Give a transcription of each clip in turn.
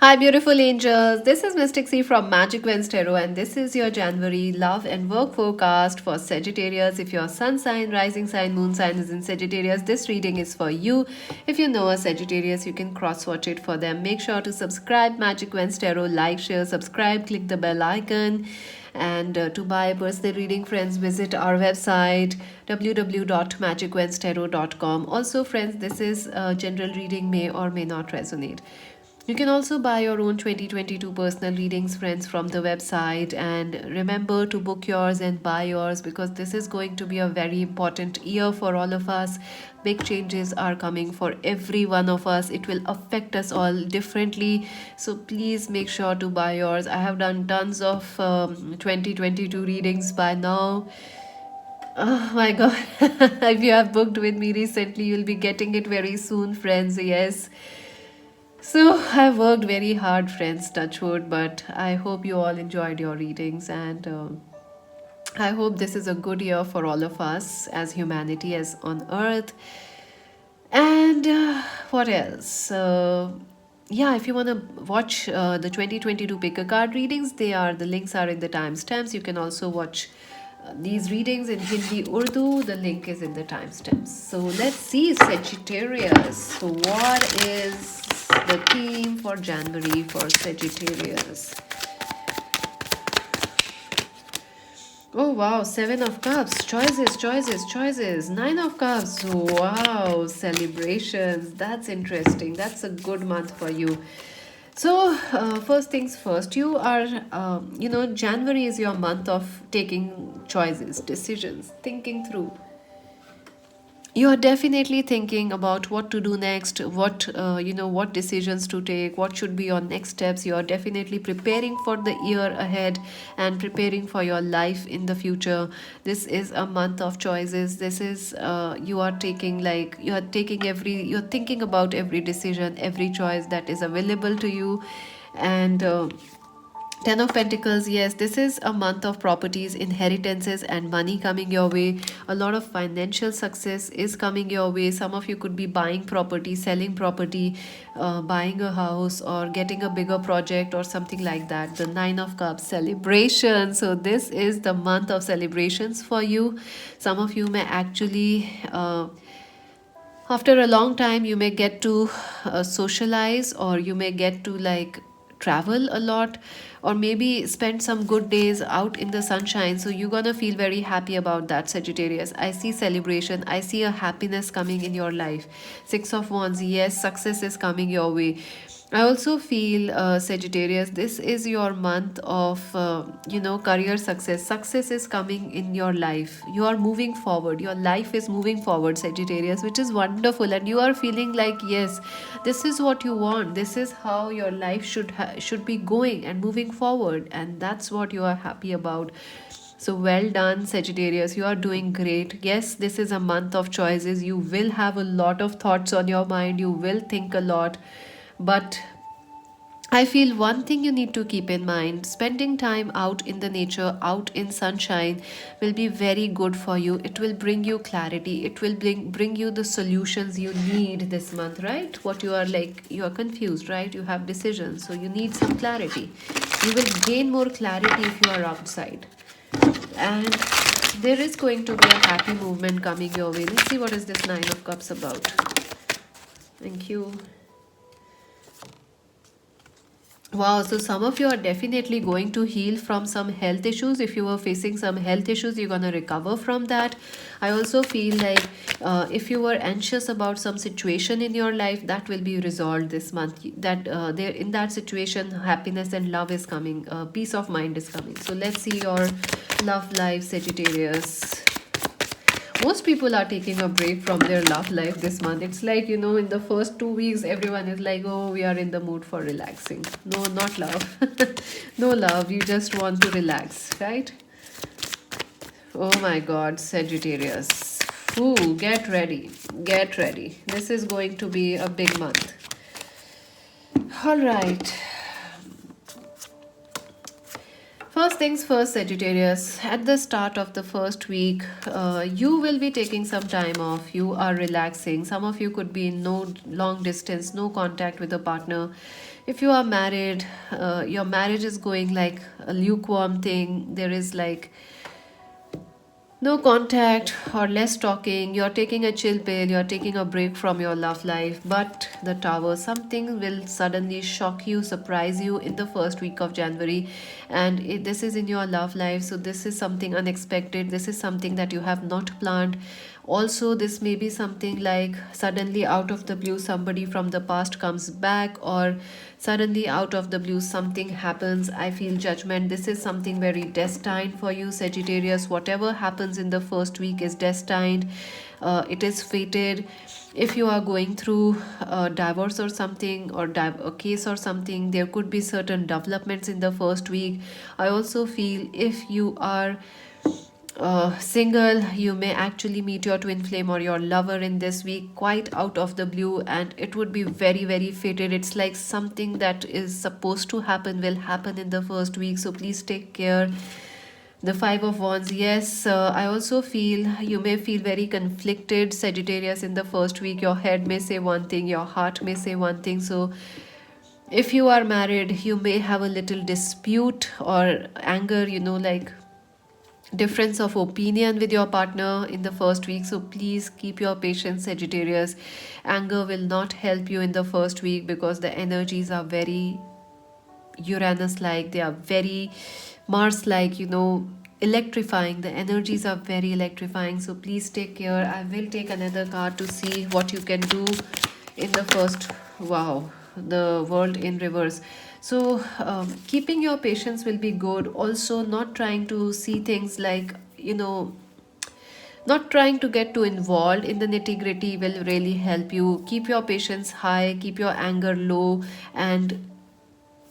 Hi, beautiful angels. This is Mystic C from Magic Wednesday Tarot, and this is your January love and work forecast for Sagittarius. If your sun sign, rising sign, moon sign is in Sagittarius, this reading is for you. If you know a Sagittarius, you can cross watch it for them. Make sure to subscribe Magic Wednesday Tarot, like, share, subscribe, click the bell icon. And to buy a personal reading, friends, visit our website www.magicwednestarot.com. Also, friends, this is a general reading, may or may not resonate. You can also buy your own 2022 personal readings, friends, from the website. And remember to book yours and buy yours because this is going to be a very important year for all of us. Big changes are coming for every one of us. It will affect us all differently. So please make sure to buy yours. I have done tons of 2022 readings by now. Oh my god. If you have booked with me recently, you'll be getting it very soon, friends. Yes. So I've worked very hard, friends, touch wood, but I hope you all enjoyed your readings, and I hope this is a good year for all of us as humanity, as on Earth. And what else? Yeah, if you want to watch the 2022 pick a card readings, the links are in the timestamps. You can also watch these readings in Hindi, Urdu. The link is in the timestamps. So let's see, Sagittarius. So what is the theme for January for Sagittarius? Oh wow, Seven of Cups. Choices, choices, choices. Nine of Cups. Wow, celebrations. That's interesting. That's a good month for you. So, first things first, January is your month of taking choices, decisions, thinking through. You are definitely thinking about what to do next, what decisions to take, what should be your next steps. You are definitely preparing for the year ahead and preparing for your life in the future. This is a month of choices. This is you're thinking about every decision, every choice that is available to you. And Ten of Pentacles, yes, this is a month of properties, inheritances, and money coming your way. A lot of financial success is coming your way. Some of you could be buying property, selling property, buying a house, or getting a bigger project or something like that. The Nine of Cups, celebration. So, this is the month of celebrations for you. Some of you may actually. After a long time you may get to socialize, or you may get to like travel a lot, or maybe spend some good days out in the sunshine. So you're gonna feel very happy about that, Sagittarius. I see celebration, I see a happiness coming in your life. Six of Wands, yes, success is coming your way. I also feel, Sagittarius, this is your month of, career success. Success is coming in your life. You are moving forward. Your life is moving forward, Sagittarius, which is wonderful. And you are feeling like, yes, this is what you want. This is how your life should be going and moving forward. And that's what you are happy about. So well done, Sagittarius. You are doing great. Yes, this is a month of choices. You will have a lot of thoughts on your mind. You will think a lot. But I feel one thing you need to keep in mind, spending time out in the nature, out in sunshine, will be very good for you. It will bring you clarity. It will bring you the solutions you need this month, right? What you are like, you are confused, right? You have decisions, so you need some clarity. You will gain more clarity if you are outside. And there is going to be a happy movement coming your way. Let's see what is this Nine of Cups about. Thank you. Wow, so some of you are definitely going to heal from some health issues. If you were facing some health issues, you're going to recover from that. I also feel like if you were anxious about some situation in your life, that will be resolved this month. That there in that situation, happiness and love is coming, peace of mind is coming. So let's see your love life, Sagittarius. Most people are taking a break from their love life this month. It's like, in the first 2 weeks, everyone is like, oh, we are in the mood for relaxing. No, not love. No love. You just want to relax, right? Oh my God, Sagittarius. Ooh, get ready. Get ready. This is going to be a big month. All right. First things first, Sagittarius. At the start of the first week, you will be taking some time off. You are relaxing. Some of you could be in no long distance, no contact with a partner. If you are married, your marriage is going like a lukewarm thing. There is like no contact or less talking. You're taking a chill pill, you're taking a break from your love life. But the tower, something will suddenly shock you, surprise you in the first week of January. And this is in your love life. So, this is something unexpected. This is something that you have not planned. Also, this may be something like suddenly out of the blue, somebody from the past comes back, or suddenly out of the blue, something happens. I feel judgment. This is something very destined for you, Sagittarius. Whatever happens in the first week is destined, it is fated. If you are going through a divorce or something, or a case or something, there could be certain developments in the first week. I also feel if you are single, you may actually meet your twin flame or your lover in this week quite out of the blue, and it would be very, very fated. It's like something that is supposed to happen will happen in the first week, so please take care. The Five of Wands, yes, I also feel you may feel very conflicted, Sagittarius, in the first week. Your head may say one thing, your heart may say one thing. So if you are married, you may have a little dispute or anger, like difference of opinion with your partner in the first week. So please keep your patience, Sagittarius. Anger will not help you in the first week because the energies are very Uranus like, they are very Mars like, electrifying. The energies are very electrifying. So please take care. I will take another card to see what you can do in the first. Wow, the world in reverse. So keeping your patience will be good. Also, not trying to see things like, not trying to get too involved in the nitty gritty will really help you. Keep your patience high, keep your anger low, and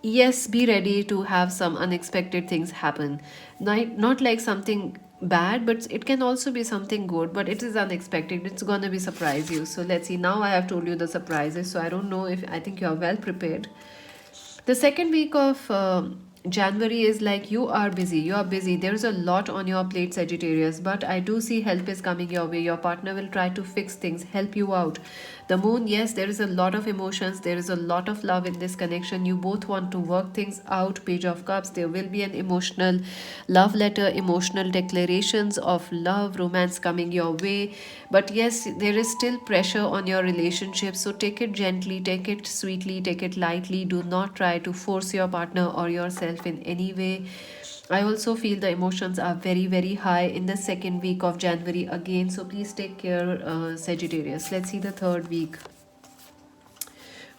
yes, be ready to have some unexpected things happen. Not like something bad, but it can also be something good, but it is unexpected. It's gonna be surprise you. So let's see. Now I have told you the surprises. So I don't know if I think you are well prepared. The second week of January is like you are busy. You are busy. There's a lot on your plate, Sagittarius, but I do see help is coming your way. Your partner will try to fix things, help you out. The moon, yes, there is a lot of emotions. There is a lot of love in this connection. You both want to work things out. Page of Cups, there will be an emotional love letter, emotional declarations of love, romance coming your way. But yes, there is still pressure on your relationship. So take it gently, take it sweetly, take it lightly. Do not try to force your partner or yourself in any way. I also feel the emotions are very, very high in the second week of January again. So please take care, Sagittarius. Let's see the third week.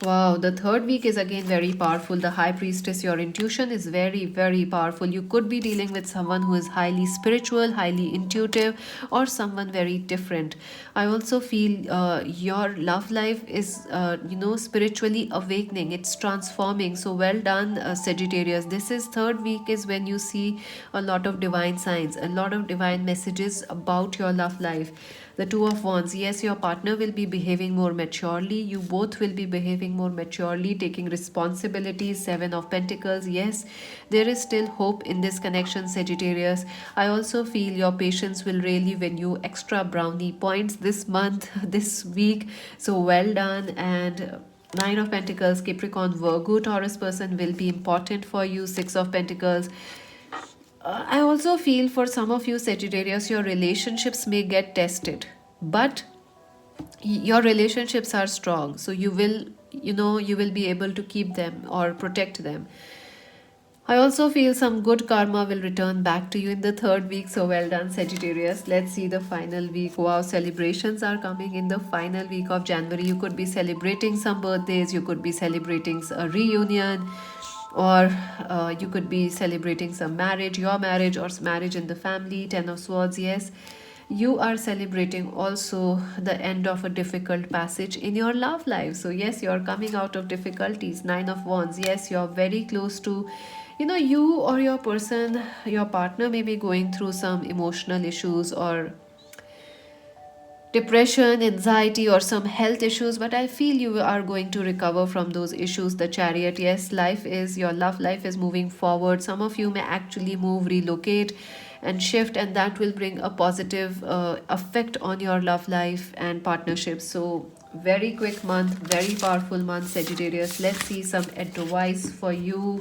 Wow, the third week is again very powerful. The High Priestess, your intuition is very, very powerful. You could be dealing with someone who is highly spiritual, highly intuitive, or someone very different. I also feel your love life is, spiritually awakening. It's transforming. So well done, Sagittarius. This is third week is when you see a lot of divine signs, a lot of divine messages about your love life. The Two of Wands, yes, your partner will be behaving more maturely. You both will be behaving more maturely, taking responsibilities. Seven of Pentacles, yes, there is still hope in this connection, Sagittarius. I also feel your patience will really win you extra brownie points this month, this week. So well done. And Nine of Pentacles, Capricorn, Virgo, Taurus person will be important for you. Six of Pentacles. I also feel for some of you, Sagittarius, your relationships may get tested, but your relationships are strong. So you will be able to keep them or protect them. I also feel some good karma will return back to you in the third week. So well done, Sagittarius. Let's see the final week. Wow, celebrations are coming in the final week of January. You could be celebrating some birthdays, you could be celebrating a reunion, or you could be celebrating some marriage, your marriage, or marriage in the family. Ten of Swords, yes. You are celebrating also the end of a difficult passage in your love life. So yes, you're coming out of difficulties. Nine of Wands, yes, you're very close to, you or your person, your partner may be going through some emotional issues, or depression, anxiety, or some health issues, but I feel you are going to recover from those issues. The Chariot, yes, your love life is moving forward. Some of you may actually move, relocate, and shift, and that will bring a positive effect on your love life and partnerships. So, very quick month, very powerful month, Sagittarius. Let's see some advice for you.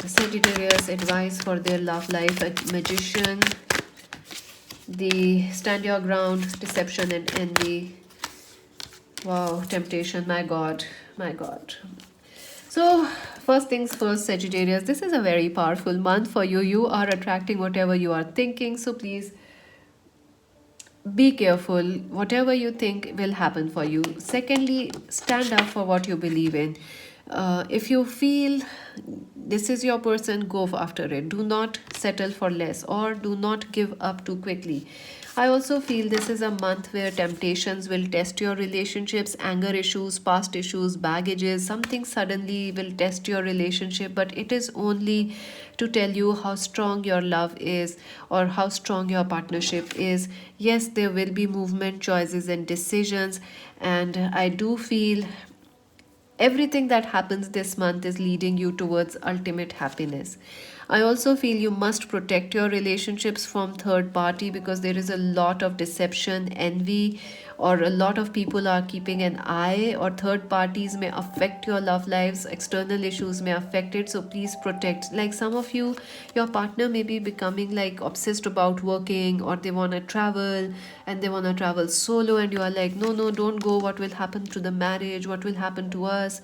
Sagittarius, advice for their love life. A Magician, the stand your ground, deception and envy. Wow, temptation, my God, my God. So, first things first, Sagittarius, this is a very powerful month for you. You are attracting whatever you are thinking. So, please be careful. Whatever you think will happen for you. Secondly, stand up for what you believe in. If you feel this is your person, go after it. Do not settle for less or do not give up too quickly. I also feel this is a month where temptations will test your relationships, anger issues, past issues, baggages, something suddenly will test your relationship, but it is only to tell you how strong your love is or how strong your partnership is. Yes, there will be movement, choices, and decisions, and I do feel everything that happens this month is leading you towards ultimate happiness. I also feel you must protect your relationships from third party because there is a lot of deception, envy, or a lot of people are keeping an eye, or third parties may affect your love lives, external issues may affect it. So please protect. Like some of you, your partner may be becoming like obsessed about working, or they want to travel and they want to travel solo, and you are like, no, no, don't go. What will happen to the marriage? What will happen to us?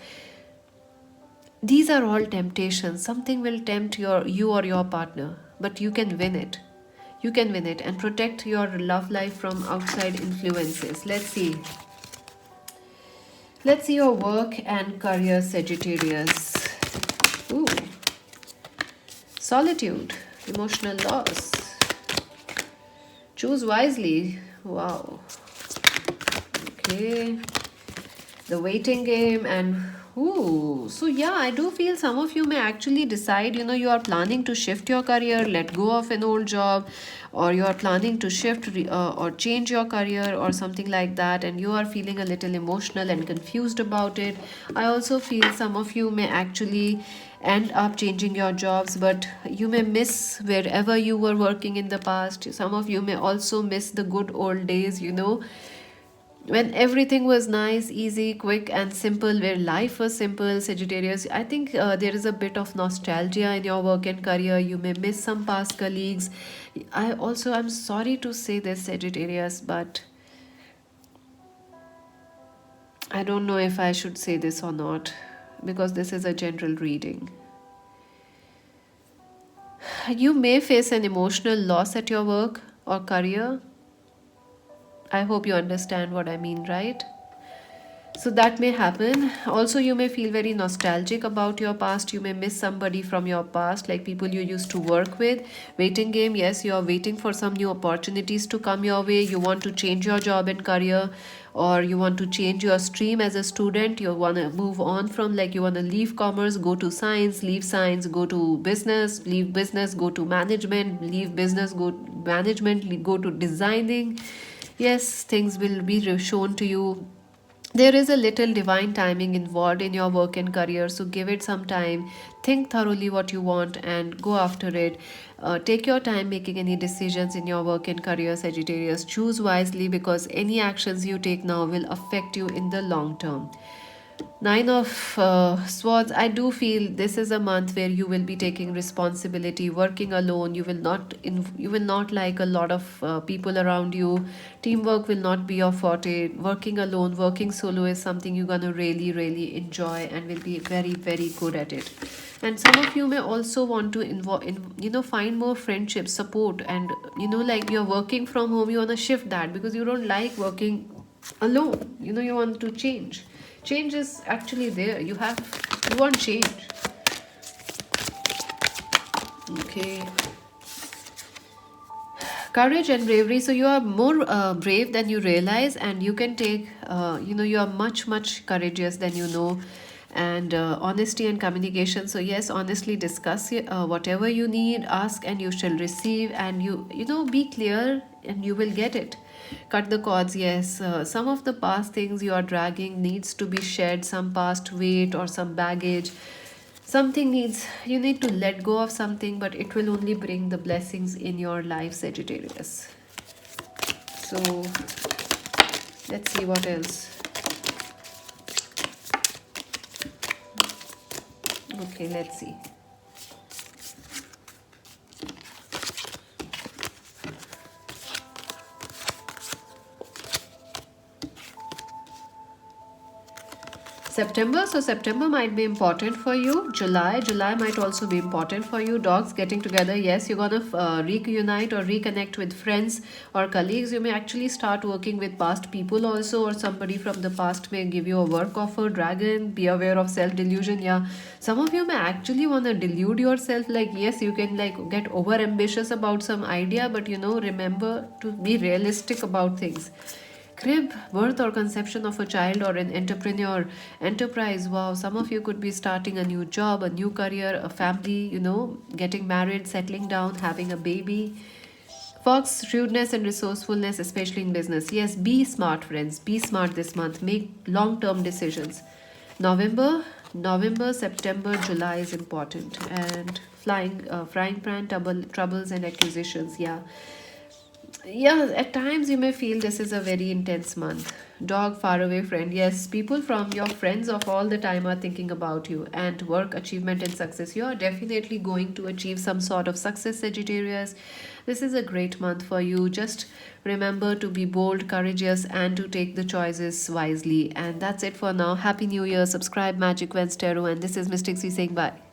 These are all temptations. Something will tempt you or your partner, but you can win it. You can win it and protect your love life from outside influences. Let's see. Let's see your work and career, Sagittarius. Ooh. Solitude, emotional loss. Choose wisely. Wow. Okay. The waiting game and ooh. So yeah, I do feel some of you may actually decide, you are planning to shift your career, let go of an old job, or you are planning to shift or change your career or something like that, and you are feeling a little emotional and confused about it. I also feel some of you may actually end up changing your jobs, but you may miss wherever you were working in the past. Some of you may also miss the good old days, when everything was nice, easy, quick, and simple, where life was simple. Sagittarius, I think there is a bit of nostalgia in your work and career. You may miss some past colleagues. I'm sorry to say this, Sagittarius, but I don't know if I should say this or not because this is a general reading. You may face an emotional loss at your work or career. I hope you understand what I mean, right? So that may happen. Also, you may feel very nostalgic about your past. You may miss somebody from your past, like people you used to work with. Waiting game, yes, you are waiting for some new opportunities to come your way. You want to change your job and career, or you want to change your stream as a student. You want to move on from, like, you want to leave commerce, go to science, leave science, go to business, leave business, go to management, leave business, go management, go to designing. Yes, things will be shown to you. There is a little divine timing involved in your work and career, so give it some time. Think thoroughly what you want and go after it. Take your time making any decisions in your work and career, Sagittarius. Choose wisely because any actions you take now will affect you in the long term. Nine of Swords. I do feel this is a month where you will be taking responsibility, working alone. You will not like a lot of people around you. Teamwork will not be your forte. Working alone, working solo is something you're gonna really, really enjoy and will be very, very good at it. And some of you may also want to find more friendship, support, and like you're working from home, you wanna shift that because you don't like working alone. You want to change is actually there. You want change. Okay. Courage and bravery. So you are more brave than you realize, and you can take you are much courageous than you know. and honesty and communication. So yes, honestly discuss whatever you need, ask and you shall receive, and be clear and you will get it. Cut the cords. Yes, some of the past things you are dragging needs to be shed, some past weight or some baggage. Something needs, you need to let go of something, but it will only bring the blessings in your life, Sagittarius. So let's see what else. Okay, let's see. September. So September might be important for you. July might also be important for you. Dogs getting together. Yes, you're gonna reunite or reconnect with friends or colleagues. You may actually start working with past people also, or somebody from the past may give you a work offer. Dragon, be aware of self delusion. Yeah, some of you may actually wanna delude yourself. Like yes, you can like get over ambitious about some idea, but remember to be realistic about things. Crib, birth or conception of a child or an entrepreneur enterprise. Wow, some of you could be starting a new job, a new career, a family, getting married, settling down, having a baby. Fox, shrewdness and resourcefulness, especially in business. Yes, be smart, friends. Be smart this month. Make long term decisions. November, September, July is important. And frying pan, troubles and accusations. Yeah, at times you may feel this is a very intense month. Dog, faraway friend. Yes, people from your friends of all the time are thinking about you. And work, achievement, and success. You are definitely going to achieve some sort of success, Sagittarius. This is a great month for you. Just remember to be bold, courageous, and to take the choices wisely. And that's it for now. Happy New Year. Subscribe Magic Wednesday Tarot. And this is Mystic C saying bye.